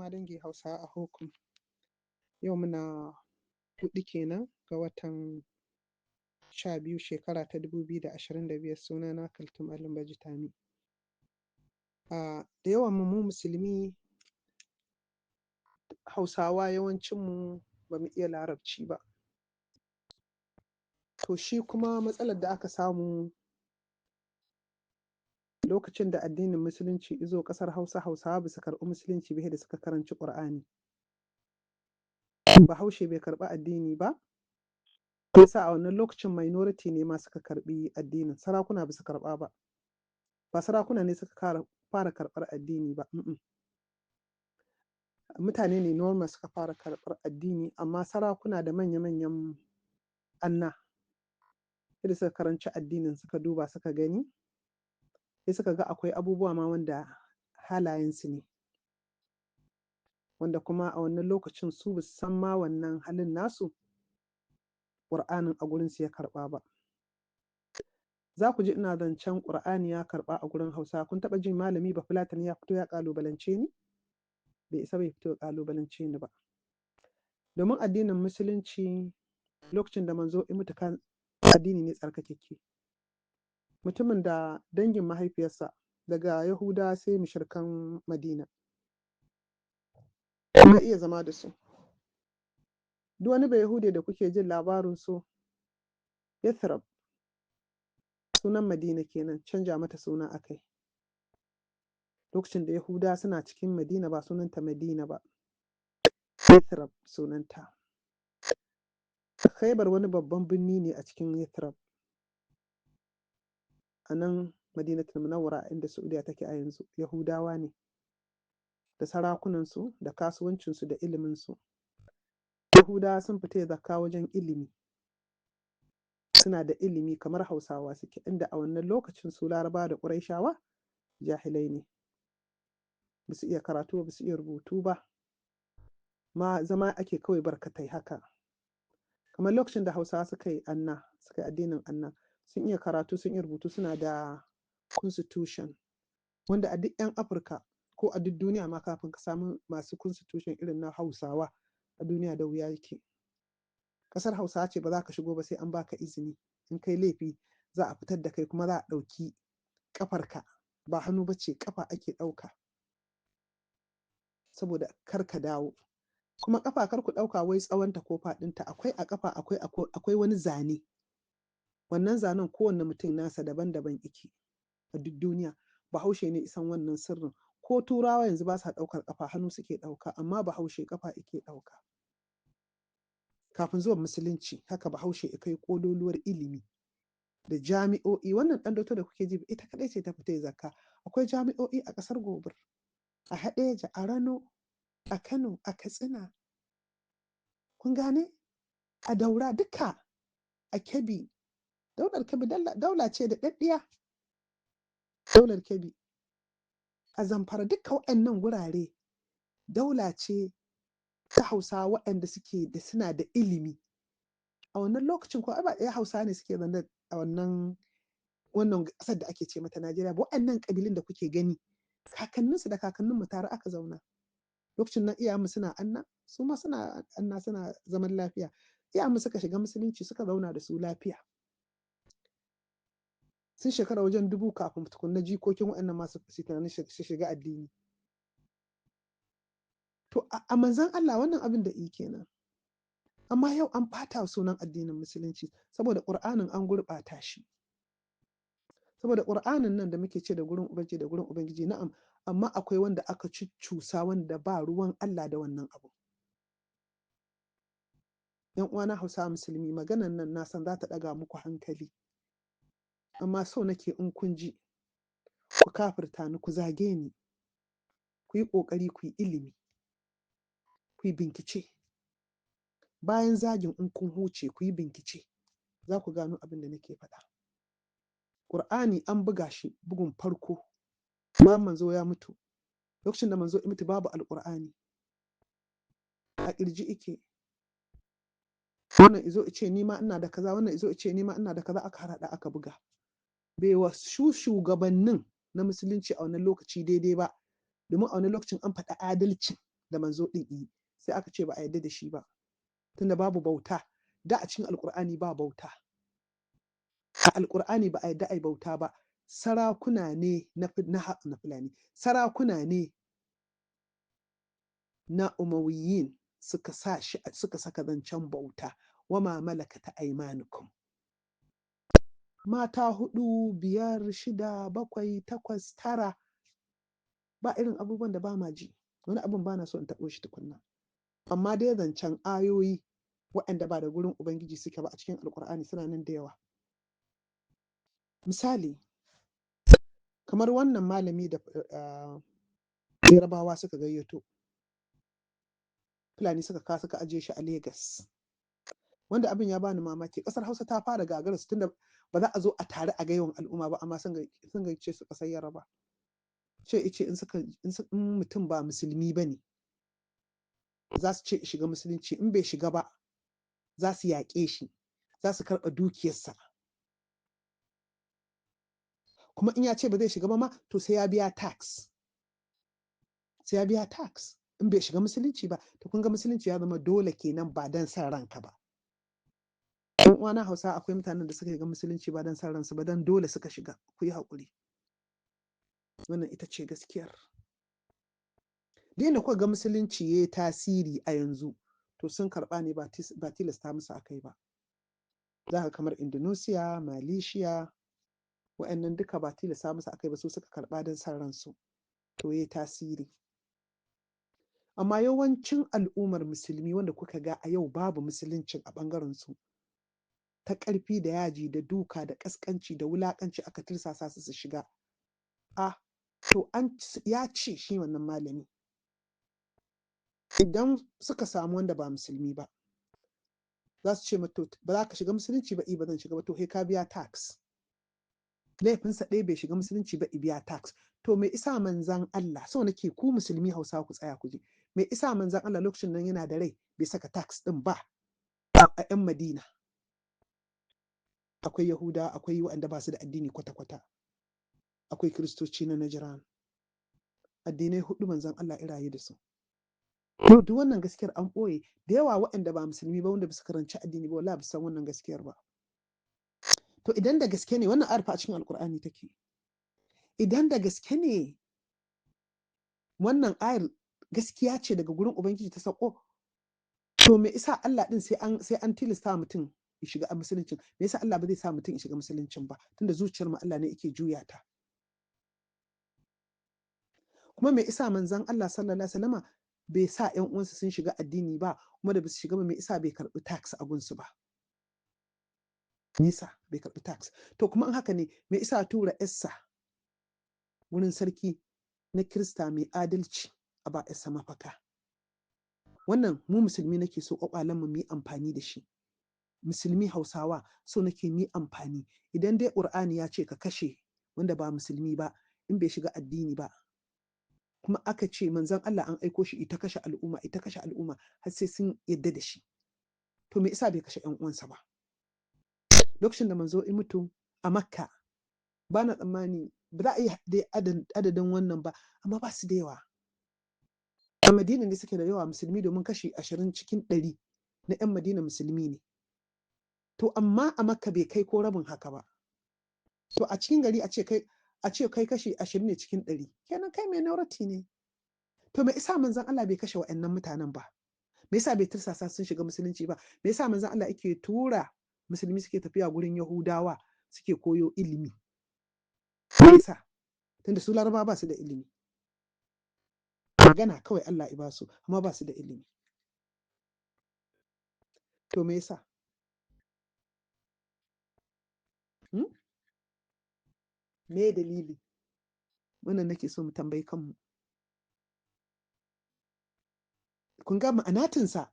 uwa dangi Hausa a Hukum. Yau muna 4 kenan ga watan 12 shekara ta 2025. Sunana Kaltum Alim Bajitami. Da yawan mu musulmi Hausawa yawancinmu ba mu iya Larabci ba. To shi kuma matsalar da aka samu lokacin da addinin musulunci izo ƙasar Hausawa ba su karɓi musulunci ba da suka karanci Ƙur'ani. Bahaushe bai karɓi addini ba, yasa a wannan lokacin minority ne ma suka karɓi addinin, sarakuna ba su karɓa ba. Ba sarakuna ne suka fara karɓar addini ba, mutane ne normal suka fara karɓar addini, amma sarakuna da manya-manyan anna da suka karanci addinin suka duba suka gani, sai suka ga akwai abubuwa ma wanda halayensu ne, wanda kuma a wannan lokacin su ba su san ma wannan halin nasu Ƙur'anin a gurinsu ya karɓa ba. Za ku ji ina zancen Ƙur'ani ya karɓa a gurin Hausa. Kun taɓa jin malami Bafulatani ya fito ya ƙalubalance ni? Bai isa bai fito ya ƙalubalance ni ba. Domin addinin Musulunci lokacin da manzo ya mutu kan addini ne tsarkakakke. Mutumin da dangin mahaifiyarsa daga Yahuda sai mushrikan Madina. Ya iya zama da su. Duk wani Bayahude da kuke jin labarin su, Yathrib, sunan Madina kenan, canja mata suna akai. Lokacin da Yahuda suna cikin Madina ba sunanta Madina ba, Yathrib sunanta. Khaibar wani babban birni ne a cikin Yathrib. A nan Madinatul Munawwara inda Saudiya take a yanzu, Yahudawa ne da sarakunansu da kasuwancinsu da iliminsu. Yahudawa sun fita zakka wajen ilimi. Suna da ilimi kamar Hausawa suke, inda a wannan lokacin su Larabawa da Qurayshawa jahilai ne. Ba su iya karatu ba su iya rubutu ba. Ma zama ake kawai barkatai haka. Kamar lokacin da Hausawa suka yi addinin anna, sun iya karatu sun iya rubutu, suna da constitution wanda a duk 'yan Afirka ko a duk duniya ma kafin ka samu masu constitution irin na Hausawa a duniya da wuya yake. Ƙasar Hausawa ce ba za ka shigo ba sai an baka izini. In kai laifi za a fitar da kai kuma za a ɗauki ƙafarka, ba hannu ba ce, ƙafa ake ɗauka saboda kar ka dawo. Kuma ƙafa kar ku ɗauka wai tsawonta ko faɗinta, akwai a ƙafa akwai wani zane. Wannan zanen kowanne mutum nasa daban-daban yake a duk duniya. Bahaushe ne isan wannan sirrin. Ko Turawa yanzu ba sa ɗaukar ƙafa, hannu suke ɗauka, amma Bahaushe ƙafa yake ɗauka. Kafin zuwan Musulunci haka Bahaushe ya kai ƙololuwar ilimi da jami'o'i. Wannan ɗan Doto da kuke ji ita kaɗai ce ta fita zakka. Akwai jami'o'i a ƙasar Gobir, a Haɗeja, a Rano, a Kano, a Katsina. Kun gane? A Daura duka, a Kebbi. Daular Kebbi daula ce da ɗaɗɗiya. Daular Kebbi. A Zamfara duka waɗannan gurare daula ce ta Hausawa waɗanda suna da ilimi. A wannan lokacin ko ba ɗaya Hausawa ne suke zaune a wannan ƙasar da ake ce mata Najeriya ba. Waɗannan ƙabilun da kuke gani kakanninsu da kakanninmu tare aka zauna. Lokacin nan iyayenmu suna anna, su ma suna anna, suna zaman lafiya. Iyayenmu suka shiga Musulunci suka zauna da su lafiya. Sun shekara wajen 1000 kafin tukunna jikokin waɗannan masu tunanin su shiga addini. To a manzon Allah wannan abin da kenan. Amma yau an ɓata sunan addinin Musulunci saboda Ƙur'anin an gurɓata shi. Saboda Ƙur'anin nan da muke ce da gurin Ubangiji na'am, amma akwai wanda aka cuccusa wanda ba ruwan Allah da wannan abu. ‘Yan uwana Hausawa Musulmi, maganan nan na san za ta ɗaga muku hankali. Amma so nake in kun ji, ku kafirta ni, ku zage ni, ku yi ƙoƙari ku yi ilimi, ku yi bincike. Bayan zagin in kun huce ku yi bincike, za ku gano abin da nake faɗa. Ƙur'ani an buga shi bugun farko, amma manzo ya mutu. Lokacin da manzo ya mutu babu Alƙur'ani. A ƙirji ike. Wannan izo ice ni ma ina da kaza, wannan izo ice ni ma ina da kaza, aka harhaɗa aka buga. Bai wa shugabannin na Musulunci a wannan lokaci daidai ba, domin a wannan lokacin an faɗi adalci. da manzo ɗin yi, sai aka ce ba a yarda da shi ba, tunda babu bauta. Da a cikin Alƙur'ani ba bauta. A Alƙur'ani ba a yarda a yi bauta ba. Sarakuna ne na Fulani, sarakuna ne na Umayyin suka saka zancen bauta, wama malakata aymanukum. Mata 4, 5, 6, 7, 8, 9, ba irin abubuwan da ba ma ji. Wani abin ba na so in taɓo shi tukunna. Amma dai zancen ayoyi waɗanda ba da gurin Ubangiji suke ba a cikin Alƙur'ani suna nan da yawa. Misali, kamar wannan malami da Yarabawa suka gayyato, Fulani suka ajiye shi a Legas. Wanda abin ya bani mamaki, ƙasar Hausa ta fara gagara su, tunda ba za a zo a tare a ga yawan al'umma ba, amma sun gayyace su ƙasar Yaraba. Ce ice in mutum ba musulmi ba ne, za su ce shiga musulunci, in bai shiga ba za su yaƙe shi, za su karɓa dukiyarsa. Kuma in ya ce ba zai shiga ba ma, to sai ya biya tax. Sai ya biya tax in bai shiga musulunci ba. To kun ga musulunci ya zama dole kenan, ba don san ranka ba. Ɗan uwana Hausa, akwai mutanen da suka shiga musulunci ba don san ransu ba, don dole suka shiga. Ku yi haƙuri. Wannan ita ce gaskiyar. Da yadda kuka ga musulunci ya yi tasiri a yanzu, to sun karɓa ne, ba tilasta musu akai ba. Za ka kamar Indonesia, Malaysia, waɗannan duka ba tilasta musu akai ba, su suka karɓa don san ransu. To ya yi tasiri. Amma yawancin al'ummar musulmi wanda kuka ga a yau babu musuluncin a ɓangaren su, ta ƙarfi da yaji da duka da ƙasƙanci da wulaƙanci aka tirsasa su shiga. To ya ce shi wannan malami, idan suka samu wanda ba musulmi ba, za su ce mata ba za ka shiga musulunci ba, ba zan shiga ba, to he ka biya tax. Laifinsa ɗaya bai shiga musulunci ba, biya tax. To me isa manzan Allah, so nake ku musulmi Hausa ku tsaya ku ji, me isa manzan Allah lokacin nan yana da rai bai saka tax ɗin ba a 'yan Madina? Akwai Yahuda, akwai waɗanda ba su da addini kwata-kwata, akwai Kiristoci na Najran. Addinai 4 manzan Allah ya rayu da su. To duk wannan gaskiyar an ɓoye. Da yawa waɗanda ba musulmi ba, wanda ba su karanci addini ba, wallahi ba su san wannan gaskiyar ba. To idan da gaske ne, wannan ayar fa a cikin Alƙur'ani take. Idan da gaske ne wannan ayar gaskiya ce daga gurin Ubangiji ta sako, to me isa Allah din sai an tilasta mutum ya shiga a musuluncin? Me yasa Allah ba zai sa mutum ya shiga musuluncin ba? Tunda zuciyar mu Allah ne yake juya ta. Kuma me isa manzon Allah sallallahu alaihi wasallama bai sa ƴan uwansa sun shiga addini ba, kuma da ba su shiga ba, me isa bai karɓi tax a gunsu ba? Me isa bai karɓi tax? To kuma in haka ne, me isa tura ƴarsa wurin sarki na Kirista mai adalci a ba ƴarsa mafaka? Wannan mu musulmi nake so ƙwaƙwalenmu mu yi amfani da shi. Musulmi Hausawa so nake mu yi amfani. Idan dai Ƙur'ani ya ce ka kashe wanda ba musulmi ba in bai shiga addini ba, kuma aka ce manzon Allah an aiko shi ita kashe al'umma har sai sun yadda da shi, to me isa bai kashe ƴan uwansa ba? Lokacin da manzo ya mutu a Makka, ba na tsammani ba za a yi dai adadin wannan ba, amma ba su da yawa. A Madina ne suke da yawa musulmi, domin kashi 20 cikin 100 na 'yan Madina musulmi ne. To amma a Makka bai kai ko rabin haka ba. To a cikin gari a ce kai kashi 20 ne cikin 100, kenan kai minority ne. To me isa manzon Allah bai kashe wa'annan mutanen ba? Me yasa bai tirsasa sun shiga musulunci ba? Me yasa manzon Allah yake tura musulmi suke tafiya gurin Yahudawa suke koyo ilimi? Me yasa? Tunda su Larabawa ba su da ilimi. Magana kawai Allah ya ba su, amma ba su da ilimi. To me yasa? Me dalili? Wannan nake so mu tambayi kanmu. Kun ga ma'anatinsa,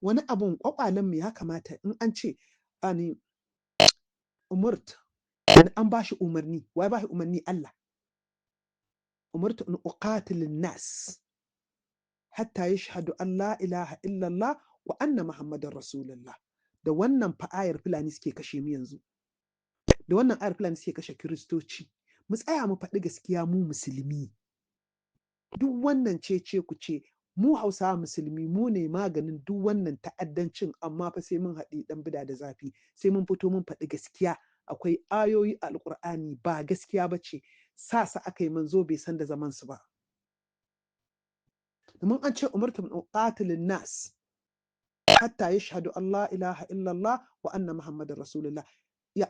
wani abun ƙwaƙwalenmu ya kamata in an ce umurt, an ba shi umarni. Wai ba shi umarni? Allah. Umirtu an uqatilin nas hatta yashhadu an la ilaha illallah wa anna Muhammadar Rasulullah. Da wannan fa ayar Fulani suke kashe mu yanzu. Da wannan ayar Fulani suke kashe Kiristoci. Mu tsaya mu faɗi gaskiya, mu musulmi. Duk wannan cece ku ce mu Hausawa musulmi mu ne maganin duk wannan ta'addancin, amma fa sai mun haɗi ɗan bida da zafi, sai mun fito mun faɗi gaskiya. Akwai ayoyi a Alƙur'ani ba gaskiya ba ce, sa su aka yi manzo bai san da zaman su ba. Domin an ce umartu min qatilin nas hatta yashhadu Allah ilaha illallah wa anna muhammadar rasulullah.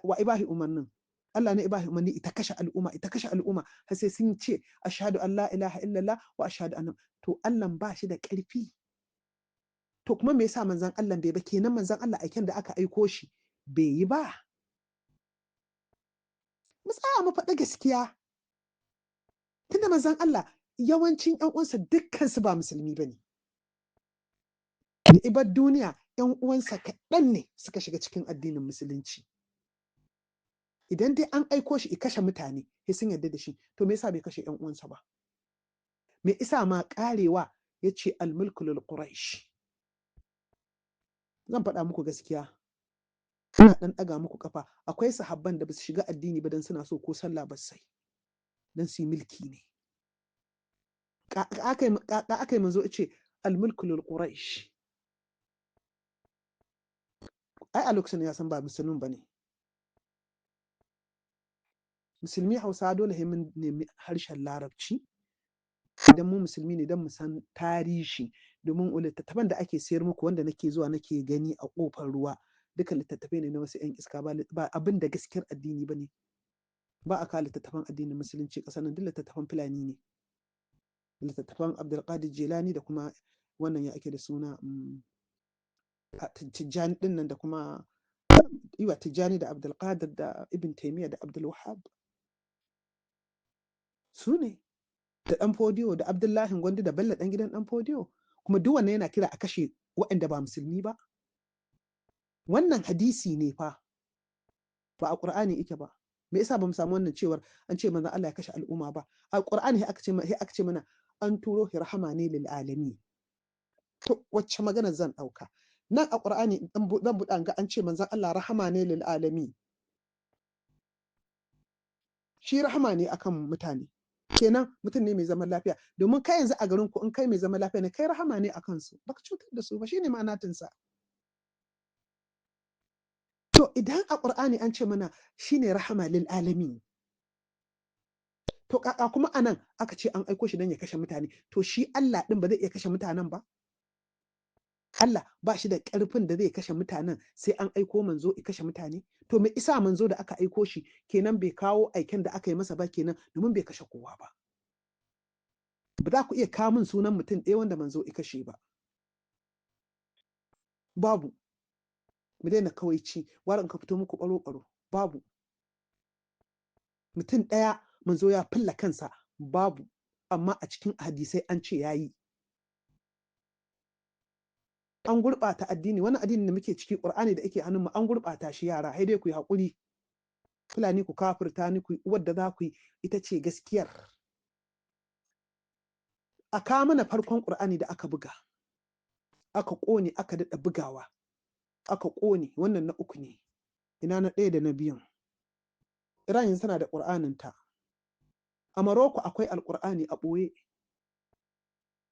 Wa ibahi umarnin Allah ne ibahi umarni ita kashe al'umma har sai sun ce ashhadu an la ilaha illallah wa ashhadu anna, to Allah ba shi da ƙarfi. To kuma me yasa manzon Allah bai ba? Kenan manzon Allah aiken da aka aiko shi bai yi ba. Mu tsaya mu faɗi gaskiya. Tunda manzon Allah yawancin ƴan uwansa dukkan su ba musulmi bane. Da ibar duniya ƴan uwansa kaɗan ne suka shiga cikin addinin musulunci. Idan dai an aiko shi i kashe mutane sai sun yarda da shi, to me yasa bai kashe ƴan uwansa ba? Me isa ma karewa yace al-mulku lil quraish. Zan faɗa muku gaskiya, ina ɗan ɗaga muku kafa. Akwai sahabban da ba su shiga addini ba dan suna so ko sallah ba sai dan su yi mulki ne. Akai manzo yace al-mulku lil quraish. Ai a lokacin ya san ba musulmin bane. Musulmi Hausa dole sai mun nemi harshen Larabci idan mu musulmi ne, don mu san tarihi. Domin littattafan da ake sayar muku wanda nake zuwa nake gani a ƙofar ruwa duka littattafai ne na wasu 'yan iska, ba abin da gaskiyar addini ba ne. Ba a kawo littattafan addinin musulunci ƙasar nan, duk littattafan Fulani ne. Littattafan Abdulkadir Jilani da kuma wannan ya ake da suna Tijjani ɗin nan, da kuma Tijjani da Abdulkadir da Ibn Taymiyyah da Abdul Wahhab. Su ne da ɗan Fodiyo da Abdullahi Gwandu da Bello ɗan gidan ɗan Fodiyo. Kuma duk wannan yana kira a kashe waɗanda ba musulmi ba. Wannan hadisi ne fa, ba a Qur'ani yake ba. Me yasa ba mu samu wannan cewar an ce manzon Allah ya kashe al'umma ba? A Qur'ani sai aka ce mana an turo shi rahama ne lil alamin. To wacce magana zan ɗauka? Nan a Qur'ani zan buɗa ga an ce manzon Allah rahama ne lil alamin. Shi rahama ne akan mutane. Kenan mutum ne mai zaman lafiya, domin kai yanzu a garin ku in kai mai zaman lafiya ne, kai rahama ne akan su, baka cutar da su ba, shine ma'anatinsa. To idan a Qur'ani an ce mana shine rahama lil alamin, to kaka kuma anan aka ce an aiko shi dan ya kashe mutane, to shi Allah din ba zai iya kashe mutanen ba? Allah ba shi da ƙarfin da zai kashe mutanen sai an aiko manzo ya kashe mutane? To me isa manzo da aka aiko shi kenan bai kawo aiken da aka yi masa ba kenan, domin bai kashe kowa ba. Ba za ku iya kawo min sunan mutum ɗaya wanda manzo ya kashe ba. Babu. Mu daina kawaici, waran ka fito muku ɓaro-ɓaro. Babu. Mutum ɗaya manzo ya filla kansa, babu. Amma a cikin hadisai an ce yayi. An gurɓata addini, wani addini da muke ciki Qur'ani da ake hannunmu an gurɓata shi yara, sai dai ku yi haƙuri. Fulani ku kafirta ni, ku yi uwar da za ku yi, ita ce gaskiyar. A kawo mana farkon Qur'ani da aka buga, aka ƙone, aka daɗa bugawa, aka ƙone, wannan na uku ne. Ina na ɗaya da na biyun? Iran yanzu tana da Qur'aninta. A Morocco akwai Alƙur'ani a ɓoye.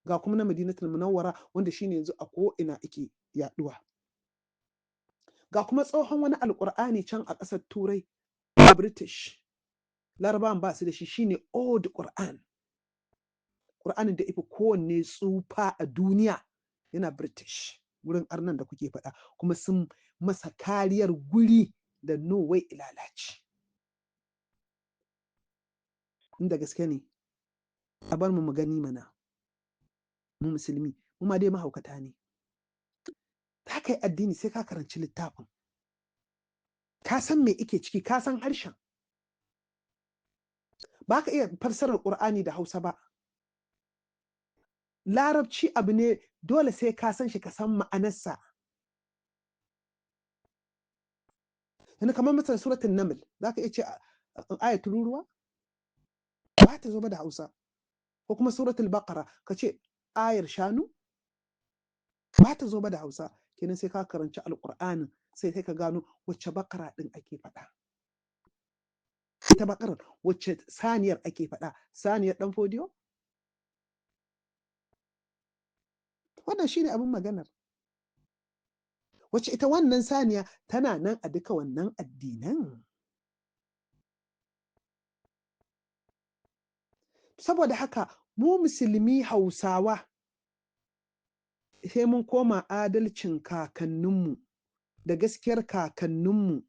Ga kuma na Madinatul Munawwara wanda shine yanzu a ko'ina ake yaɗuwa. Ga kuma tsohon wani Alƙur'ani can a ƙasar Turai, a British. Larabawan ba su da shi, shine Old Qur'an. Qur'anin da ifi kowanne tsufa a duniya yana British, wurin arnan da kuke faɗa, kuma sun masa kariyar guri da no way ilalaci. Inda gaske ne, a bar mu gani mana. Mu musulmi, mu ma dai mahaukata ne. Ta kai addini sai ka karanci littafin. Ka san me ike ciki, ka san harshen. Ba ka iya fassarar Qur'ani da Hausa ba. Larabci abu ne dole sai ka san shi, ka san ma'anarsa. Yanzu kamar misalin suratul Naml, za ka iya ce ayat tururuwa? Ba ta zo ba da Hausa. Ko kuma suratul Baqara, ka ce ayar shanu? Ba ta zo ba da Hausa. Kenan sai ka karanci Alƙur'anin sai ka gano wacce Baqara ɗin ake faɗa. Ita Baqarar wacce saniyar ake faɗa? Saniyar ɗan Fodiyo? Wannan shine abin maganar. Wacce ita wannan saniya tana nan a duka wannan addinan. Saboda haka mu musulmi Hausawa sai mun koma adalcin kakanninmu da gaskiyar kakanninmu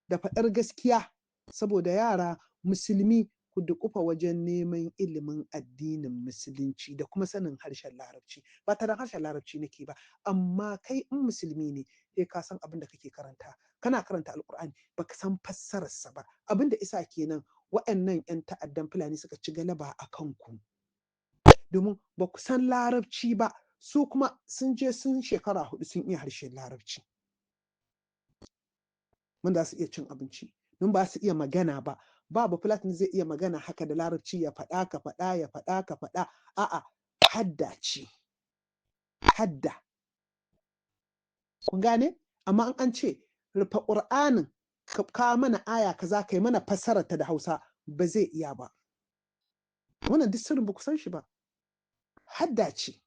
da faɗar gaskiya, saboda yara musulmi ku duƙufa wajen neman ilimin addinin musulunci da kuma sanin harshen larabci. Ba tare harshen larabci nake ba, amma kai in musulmi ne sai ka san abin da kake karanta. Kana karanta alƙur'ani baka san fassararsa ba. Abin da isa kenan waɗannan 'yan ta'addan Fulani suka ci galaba a kanku. Domin ba ku san larabci ba, su kuma sun je sun shekara 4 sun iya harshen larabci. Mun za su iya cin abinci, mun ba su iya magana ba. Babu Fulatani zai iya magana haka da larabci ya faɗa ka faɗa ya faɗa ka faɗa. A'a, hadda ce. Hadda. Kun gane? Amma an ce rufe ƙur'anin ka kawo mana aya kaza kai mana fassararta da Hausa, ba zai iya ba. Wannan duk sirrin ba ku san shi ba. Hadda ce.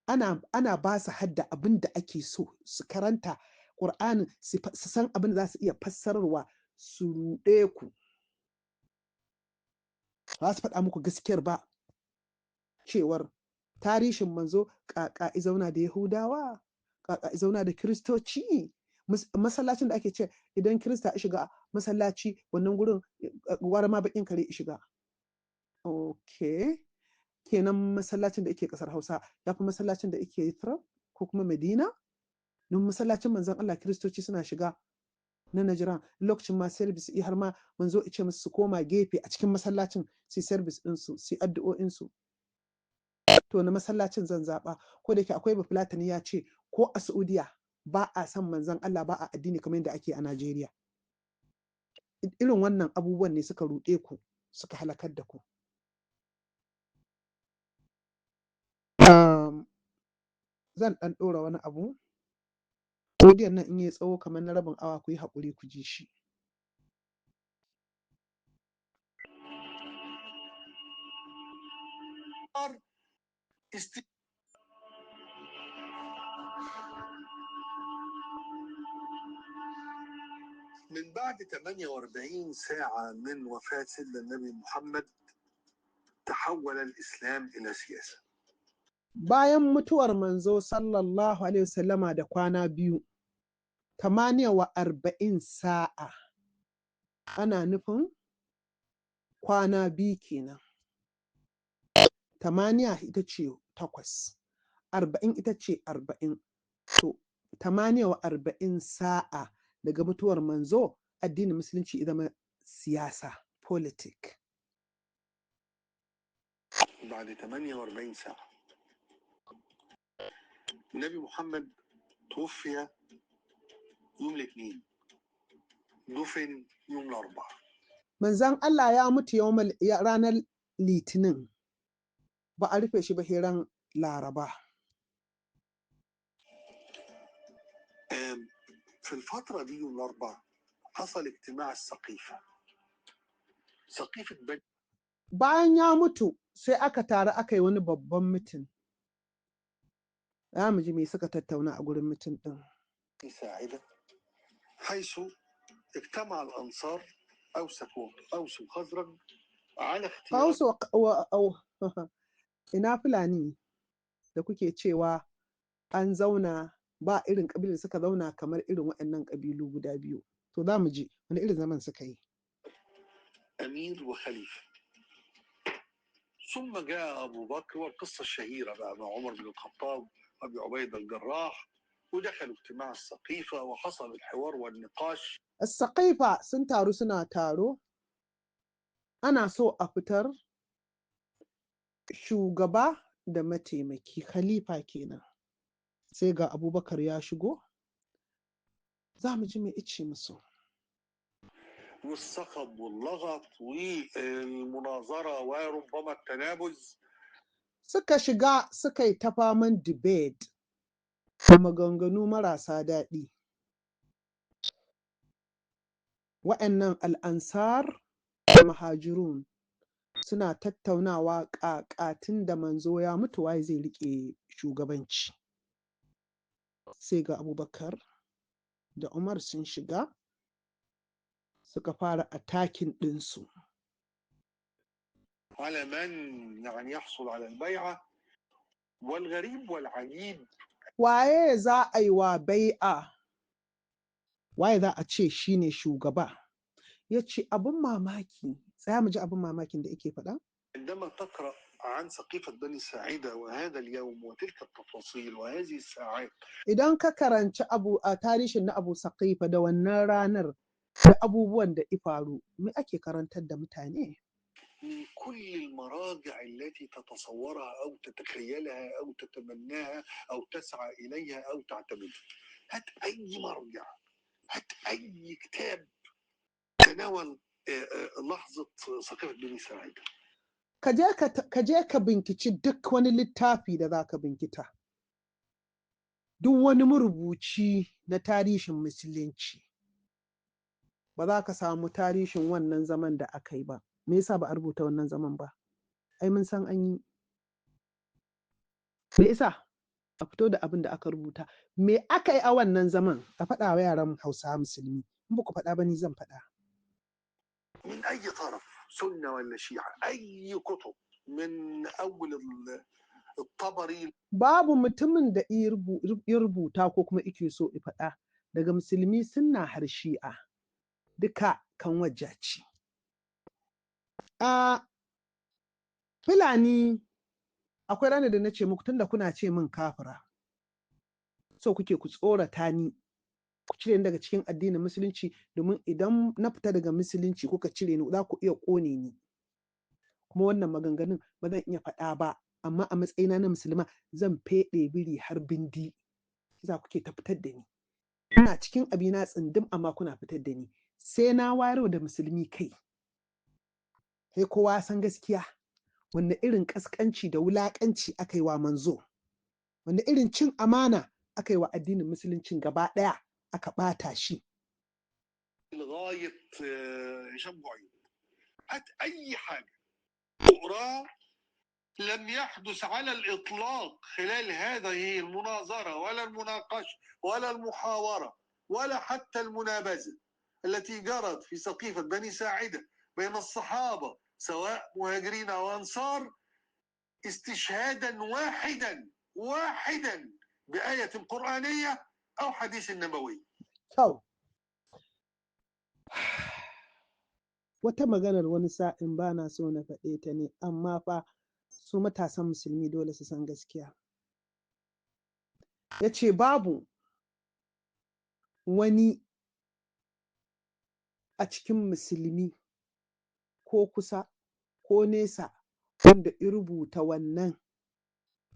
Ana ba su hadda abin da ake so su karanta ƙur'anin su san abin da za su iya fassararwa, su ruɗe ku. Ba su faɗa muku gaskiyar ba, cewar tarihin manzo ƙaƙa zauna da Yahudawa, ƙaƙa zauna da Kiristoci. Masallacin da ake ce idan Kirista ya shiga masallaci wannan gurin gwara ma baƙin kare ya shiga. Okay. Kenan masallacin da yake ƙasar Hausa ya fi masallacin da yake Yathrib ko kuma Madina? Don masallacin manzon Allah Kiristoci suna shiga na Najran lokacin ma service har ma manzo ya ce musu su koma gefe a cikin masallacin su service ɗinsu, su addu'o'insu. To na masallacin zan zaɓa, ko da yake akwai Bafulatani ya ce ko a Saudiya ba a san manzon Allah, ba a addini kamar yadda ake a Najeriya. Irin wannan abubuwan ne suka ruɗe ku, suka halakar da ku. Zan ɗan ɗora wani abu. Bidiyon nan in yi tsawo kamar na rabin awa, ku yi haƙuri ku ji shi. من بعد 48 ساعة من وفاة سيدنا النبي محمد تحول الإسلام إلى سياسة. Bayan mutuwar manzo sallallahu alaihi wasallama da kwana biyu, 48 sa'a, ana nufin kwana biyu kenan. 8 ita ce 8, 40 ita ce 40. To 48 sa'a daga mutuwar manzo, addinin musulunci ya zama siyasa, politic. بعد 48 ساعة النبي محمد توفي يوم الاثنين، دفن يوم الأربعاء. Manzon Allah ya mutu ranar Litinin, ba a rufe shi ba ran Laraba. في الفترة دي يوم الأربعاء حصل اجتماع السقيفة. سقيفة بني. Bayan ya mutu sai aka taru aka yi wani babban mitin. Za mu ji me suka tattauna a gurin mitin ɗin. ساعدة حيث اجتمع الأنصار أوس وخزرج على اختيار. Ina Fulani da kuke cewa an zauna ba irin ƙabilar suka zauna kamar irin waɗannan ƙabilu guda biyu. To za mu ji wani irin zaman suka yi. أمير وخليفة. ثم جاء أبو بكر، والقصة الشهيرة بقى مع عمر بن الخطاب وأبي عبيدة الجراح، ودخلوا اجتماع السقيفة وحصل الحوار والنقاش. السقيفة sun taru suna taro, ana so a fitar shugaba da mataimaki, khalifa kenan. Sai ga Abubakar ya shigo, za mu ji me ice musu. والصخب واللغط والمناظرة وربما التنابز. Suka shiga suka yi ta faman debate da maganganu marasa daɗi. Wa'annan al'ansar da muhajirun suna tattaunawa ƙaƙatin da manzo ya mutu waye zai riƙe shugabanci. Sai ga Abubakar da Umar sun shiga suka fara attacking ɗinsu. على من يعني يحصل على البيعة والغريب والعجيب. Waye za a yi wa bai'a? Waye za a ce shi ne shugaba? Ya ce abin mamaki, tsaya mu ji abin mamakin da yake faɗa. عندما تقرأ عن سقيفة بني ساعدة وهذا اليوم وتلك التفاصيل وهذه الساعات. Idan ka karanci a tarihin na Abu Saqifa da wannan ranar da abubuwan da ifaru, me ake karantar da mutane? من كل المراجع التي تتصورها أو تتخيلها أو تتمناها أو تسعى إليها أو تعتمدها. هات أي مرجع، هات أي كتاب تناول لحظة سقيفة بني ساعدة. Ka je ka binkici duk wani littafi da za ka binkita. Duk wani marubuci na tarihin musulunci ba za ka samu tarihin wannan zaman da aka yi ba. Me yasa ba a rubuta wannan zaman ba? Ai mun san an yi. Me yasa? A fito da abin da aka rubuta. Me aka yi a wannan zaman? A faɗa wa yaran Hausa musulmi. In ba ku faɗa ba ni zan faɗa. من أي طرف سنة ولا شيعة أي كتب من أول الطبري. Babu mutumin da ya rubuta ko kuma ike so ya faɗa daga musulmi sunna har shi'a duka kan wajjaci. A Fulani akwai ranar da na ce muku tunda kuna ce min kafira so kuke ku tsorata ni ku cire ni daga cikin addinin musulunci domin idan na fita daga musulunci kuka cire ni za ku iya ƙone ni. Kuma wannan maganganun ba zan iya faɗa ba amma a matsayina na musulma zan feɗe biri har bindi za kuke ta fitar da ni. Ina cikin abina tsindim amma kuna fitar da ni. Sai na wayar da musulmi kai. Sai kowa san gaskiya. Wanne irin ƙasƙanci da wulaƙanci aka yi wa manzo. Wanne irin cin amana aka yi wa addinin musuluncin gaba ɗaya aka ɓata shi. لغاية هشام بوعيد. هات أي حاجة تقراه لم يحدث على الإطلاق خلال هذه المناظرة ولا المناقشة ولا المحاورة ولا حتى المنابذة التي جرت في سقيفة بني ساعدة بين الصحابة سواء مهاجرين أو أنصار استشهادا واحدا بآية قرآنية أو حديث نبوي. Wata maganar wani sa'in ba na so na faɗe ta ne, amma fa su matasan musulmi dole su san gaskiya. Ya ce babu wani a cikin musulmi ko kusa ko nesa wanda ya rubuta wannan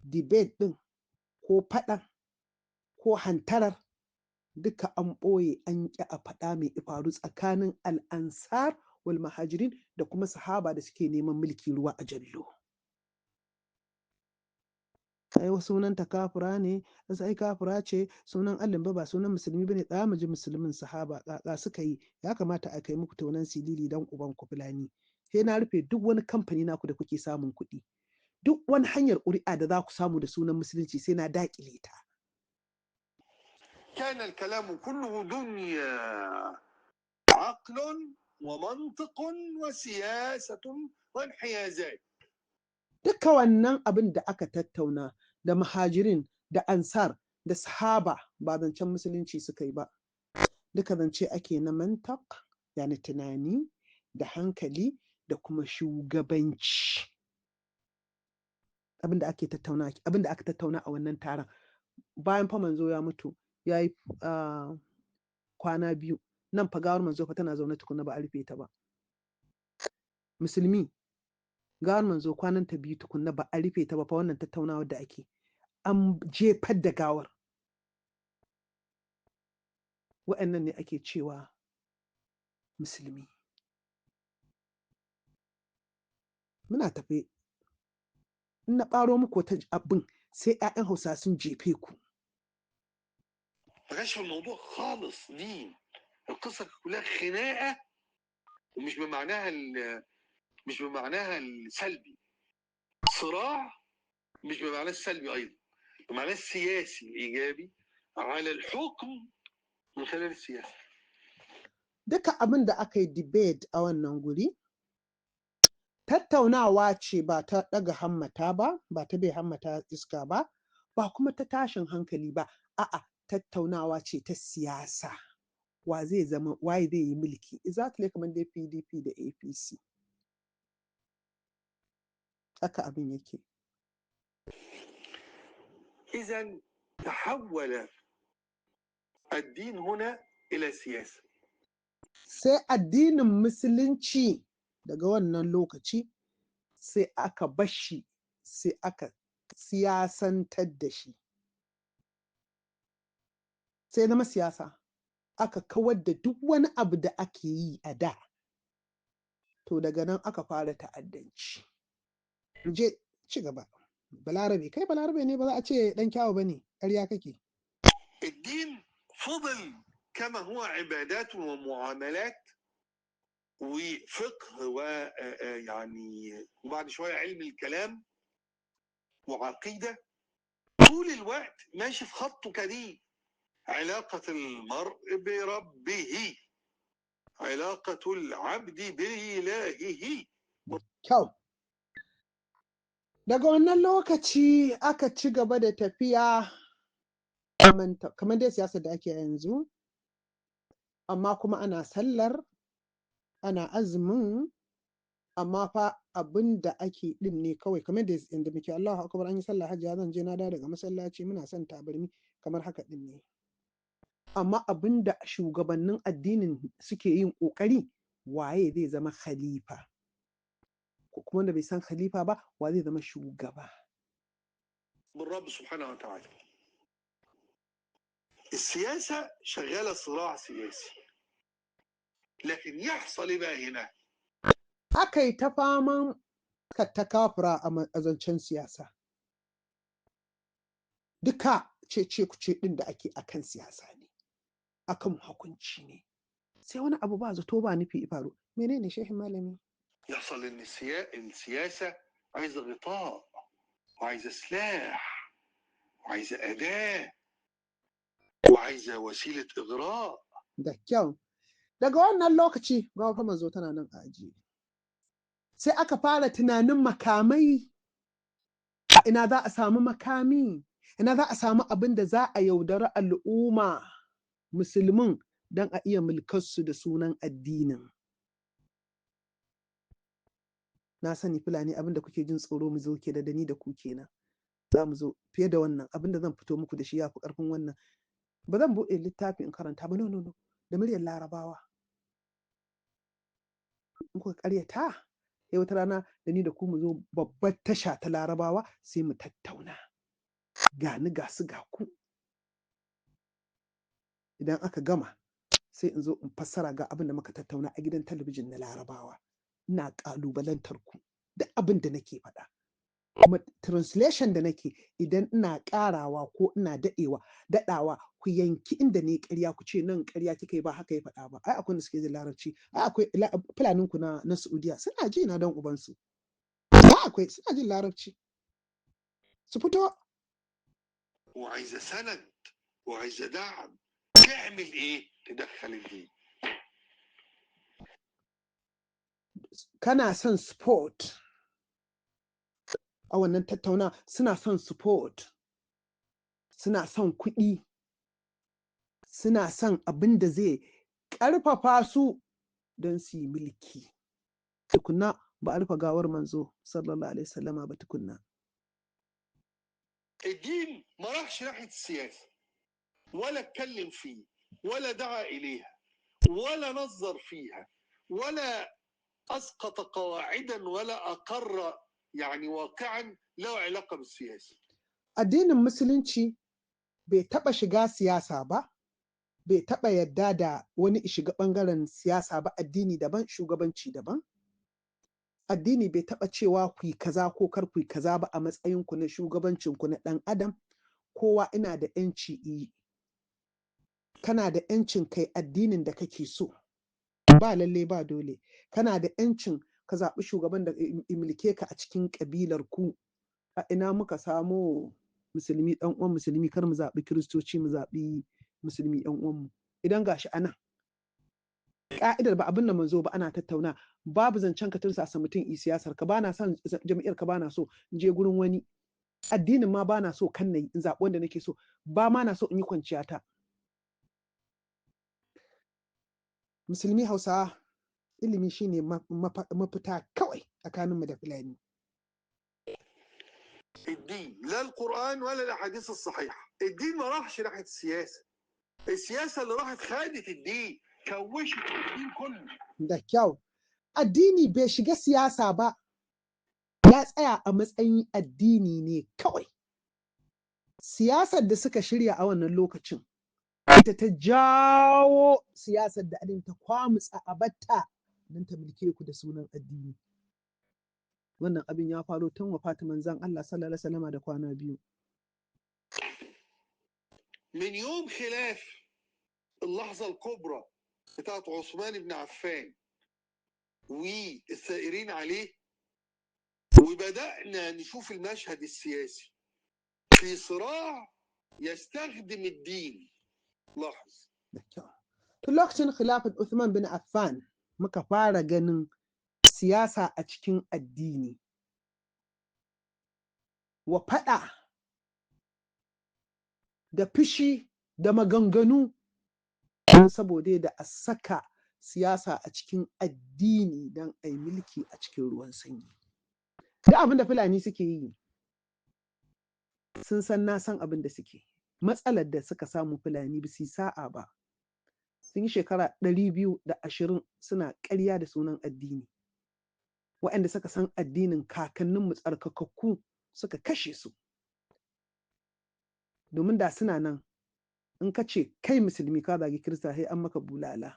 debate ɗin ko faɗan ko hantarar duka an ɓoye an ƙi a faɗa mai faru tsakanin al'ansar wal muhajirin da kuma sahaba da suke neman mulki ruwa a jallo. Ai sunanta kafira ne, ai kafira ce, sunan Allah ba sunan musulmi bane, tsaya mu ji musulmin sahaba ƙaƙa suka yi, ya kamata a kai muku tonan silili dan uban ku Fulani. Sai na rufe duk wani kamfani naku da kuke samun kuɗi. Duk wani hanyar ƙuri'a da za ku samu da sunan musulunci sai na daƙile ta. كان الكلام كله دنيا عقل ومنطق وسياسة وانحيازات. Duka wannan abin da aka tattauna da muhajirin da ansar da sahaba ba zancen musulunci suka yi ba. Duka zance ake na mantak, yani tunani da hankali da kuma shugabanci. Abin da aka tattauna a wannan taron bayan fa manzo ya mutu ya yi kwana biyu nan fa gawar manzo fa tana zaune tukuna ba a rufe ta ba. Musulmi gawar manzo kwanan ta biyu tukunna ba a rufe ta ba fa wannan tattaunawar da ake an jefar da gawar. Wa'annan ne ake cewa musulmi. Muna tafe in na ɓaro muku wata abin sai 'ya'yan Hausa sun jefe ku. ما كانش في الموضوع خالص دين، القصة كلها خناقة ومش بمعناها مش بمعناها السلبي. صراع مش بمعناه السلبي أيضا، بمعناه السياسي الإيجابي على الحكم من خلال السياسة. duka abin da aka yi debate a wannan guri tattaunawa ce ba ta ɗaga hammata ba, ba ta bai hammata iska ba, ba kuma ta tashin hankali ba, a'a tattaunawa ce ta siyasa. Wa zai zama, waye zai yi mulki, exactly kamar dai PDP da APC. Haka abin yake. إذا تحول الدين هنا إلى سياسة. Sai addinin musulunci daga wannan lokaci sai aka bashi, sai aka siyasantar da shi. Sai zama siyasa. Aka kawar da duk wani abu da ake yi a da. To daga nan aka fara ta'addanci. Je ci gaba. Balarabe, kai balarabe ne ba za a ce ɗan kyawu ba ne, ƙarya kake. الدين فضل كما هو عبادات ومعاملات وفقه ويعني وبعد شوية علم الكلام وعقيدة، طول الوقت ماشي في خطه كدين. علاقة المرء بربه، علاقة العبد بإلهه. Kyau. Daga wannan lokaci aka ci gaba da tafiya kamar dai siyasar da ake yanzu, amma kuma ana sallar, ana azumin, amma fa abin da ake ɗin ne kawai kamar da yadda muke Allahu akbar an yi sallah hajji zan je na dawo daga masallaci muna son tabarmi kamar haka ɗin ne. Amma abin da shugabannin addinin suke yin ƙoƙari, waye zai zama khalifa, ko kuma wanda bai san khalifa ba wa zai zama shugaba. بالرب سبحانه وتعالى. السياسة شغالة صراع سياسي، لكن يحصل إيه بقى هنا؟ Aka yi ta faman kattakafura a zancen siyasa. Duka cece kuce ɗin da ake akan siyasa ne, akan hukunci ne. Sai wani abu ba zato ba nufi faru. Menene shehin malami? يحصل إن السياسة عايزة غطاء وعايزة سلاح وعايزة أداة وعايزة وسيلة إغراء. Da kyau. Daga wannan lokaci ga fa manzo tana nan a ajiye. Sai aka fara tunanin makamai. Ina za a samu makami? Ina za a samu abin da za a yaudari al'umma musulmin don a iya mulkarsu da sunan addinin. Na sani Fulani abin da kuke jin tsoro mu zo ke da ni da ku kenan. Za mu zo fiye da wannan abin da zan fito muku da shi ya fi ƙarfin wannan. Ba zan buɗe littafi in karanta ba, no. Da muryar Larabawa. In kuka ƙaryata, sai wata rana da ni da ku mu zo babbar tasha ta Larabawa sai mu tattauna. Ga ni ga su ga ku. Idan aka gama sai in zo in fassara ga abin da muka tattauna a gidan talabijin na Larabawa. Ina ƙalubalantar ku da abin da nake faɗa. Kuma translation da nake idan ina ƙarawa ko ina daɗawa ku yanki inda ne ƙarya ku ce nan ƙarya kika yi ba haka ya faɗa ba. Ai akwai da suke jin larabci, ai akwai fulanin ku na Saudiya suna ji na dan ubansu. Akwai suna jin larabci. Su fito. وعايزة سند وعايزة دعم. تعمل إيه؟ تدخل الدين. Kana son sport. A wannan tattauna suna son sport. Suna son kuɗi. Suna son abin da zai ƙarfafa su don su yi mulki. Tukunna ba a rufe gawar manzo sallallahu alaihi wasallama ba tukunna. الدين ما راحش ناحية السياسة ولا اتكلم فيه ولا دعا إليها ولا نظر فيها ولا أسقط قواعدا ولا أقر يعني واقعا له علاقة بالسياسة. Addinin Musulunci bai taɓa shiga siyasa ba, bai taɓa yadda da wani shiga ɓangaren siyasa ba, addini daban, shugabanci daban. Addini bai taɓa cewa ku yi kaza ko kar ku yi kaza ba a matsayinku na shugabancinku na ɗan adam. Kowa ina da ‘yanci yi. Kana da ‘yancin kai addinin da kake so. Ba lalle ba dole. Kana da ‘yancin ka zaɓi shugaban da mulke ka a cikin ƙabilar ku. A ina muka samo musulmi ɗan uwan musulmi, kar mu zaɓi kiristoci, mu zaɓi musulmi ɗan uwanmu. Idan gashi a nan ƙa'idar ba abin da manzo ba, ana tattauna, babu zancen ka tursasa mutum i siyasar ka, bana son jam'iyyar ka, bana so in je gurin wani addinin ma bana so kan nayi in zaɓi wanda nake so, ba ma na so in yi kwanciya ta. Musulmi Hausawa, ilimi shine mafita kawai tsakaninmu da Fulani. الدين لا القرآن ولا الأحاديث الصحيحة. الدين ما راحش ناحية السياسة. السياسة اللي راحت خدت الدين، كوشت الدين كله. Da kyau. Addini bai shiga siyasa ba, ya tsaya a matsayin addini ne kawai. Siyasar da suka shirya a wannan lokacin, ita ta jawo siyasar da addini ta kwamutsa a batta don ta mulke ku da sunan addini. Wannan abin ya faru tun wafatin manzon Allah sallallahu alaihi wasallam da kwana biyu. من يوم خلاف اللحظة الكبرى بتاعت عثمان بن عفان والثائرين عليه، وبدأنا نشوف المشهد السياسي في صراع يستخدم الدين. لاحظ. Tun lokacin khilafat Uthman bin Affan muka fara ganin siyasa a cikin addini. Wa faɗa da fishi da maganganu saboda da a saka siyasa a cikin addini don a yi mulki a cikin ruwan sanyi. Da abin da Fulani suke yi, sun san na san abin da suke. Matsalar da suka samu Fulani ba su sa'a ba. Sun yi shekara 220 suna ƙarya da sunan addini. Waɗanda suka san addinin kakanninmu tsarkakakku suka kashe su. Domin da suna nan, in ka ce kai musulmi ka zagi Kirista sai an maka bulala.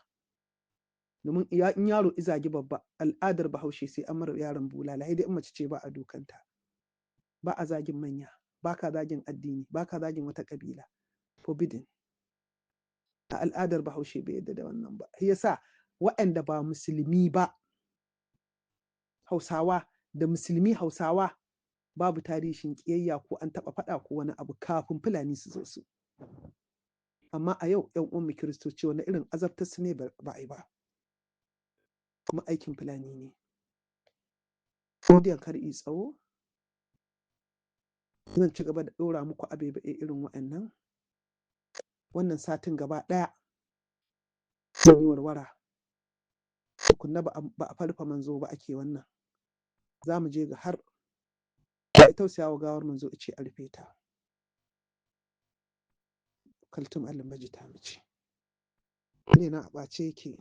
Domin in yaro izagi babba, al'adar Bahaushe sai an mara yaron bulala, sai dai in mace ce ba a dukanta. Ba a zagin manya, ba ka zagin addini, ba ka zagin wata ƙabila. Forbidden. A al'adar Bahaushe bai yadda da wannan ba. Shi yasa waɗanda ba musulmi ba, Hausawa da musulmi Hausawa babu tarihin ƙiyayya ko an taɓa faɗa ko wani abu kafin Fulani su zo su. Amma a yau ‘yan uwanmu Kiristoci wani irin azabtar su ne ba a yi ba. Kuma aikin Fulani ne. Godiyan kar i tsawo. Zan ci gaba da ɗora muku abebe irin waɗannan. Wannan satin gaba ɗaya zan yi warwara. Tukunna ba a farfa manzo ba ake wannan. Za mu je ga har ya tausaya wa gawar manzo ice a rufe ta. Kaltum Allah maji ta mace. Ne na a ɓace yake.